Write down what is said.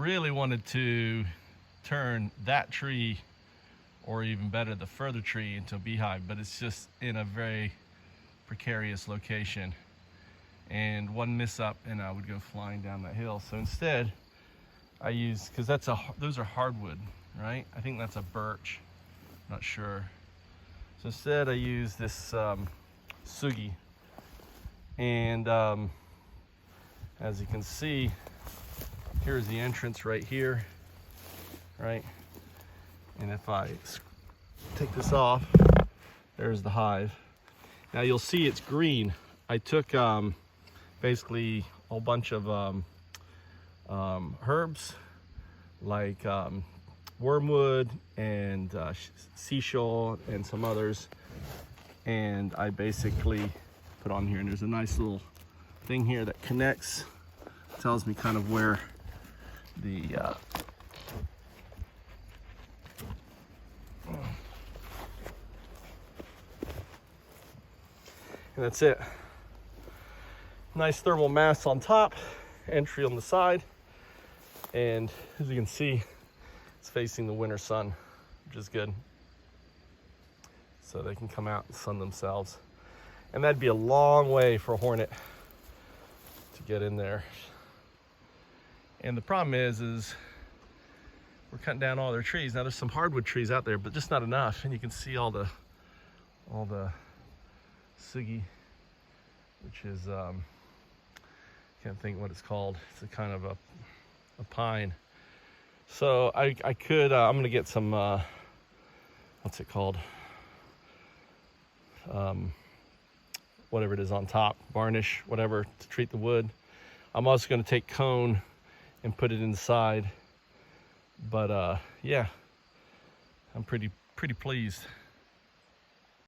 Really wanted to turn that tree, or even better, the further tree, into a beehive, but it's just in a very precarious location. And one miss up and I would go flying down that hill. So instead, I use, because those are hardwood, right? I think that's a birch, not sure. So instead I use this sugi. And as you can see, here's the entrance right here, right? And if I take this off, there's the hive. Now you'll see it's green. I took basically a whole bunch of herbs like wormwood and seashell and some others, and I basically put on here, and there's a nice little thing here that connects, tells me kind of where the and that's it. Nice thermal mass on top, entry on the side, and as you can see, it's facing the winter sun, which is good. So they can come out and sun themselves. And that'd be a long way for a hornet to get in there. And the problem is we're cutting down all their trees. Now there's some hardwood trees out there, but just not enough. And you can see all the sugi, which is can't think what it's called. It's a kind of a pine. So I could I'm gonna get some what's it called, whatever it is on top, varnish, whatever, to treat the wood. I'm also going to take cone and put it inside. But yeah, I'm pretty pleased.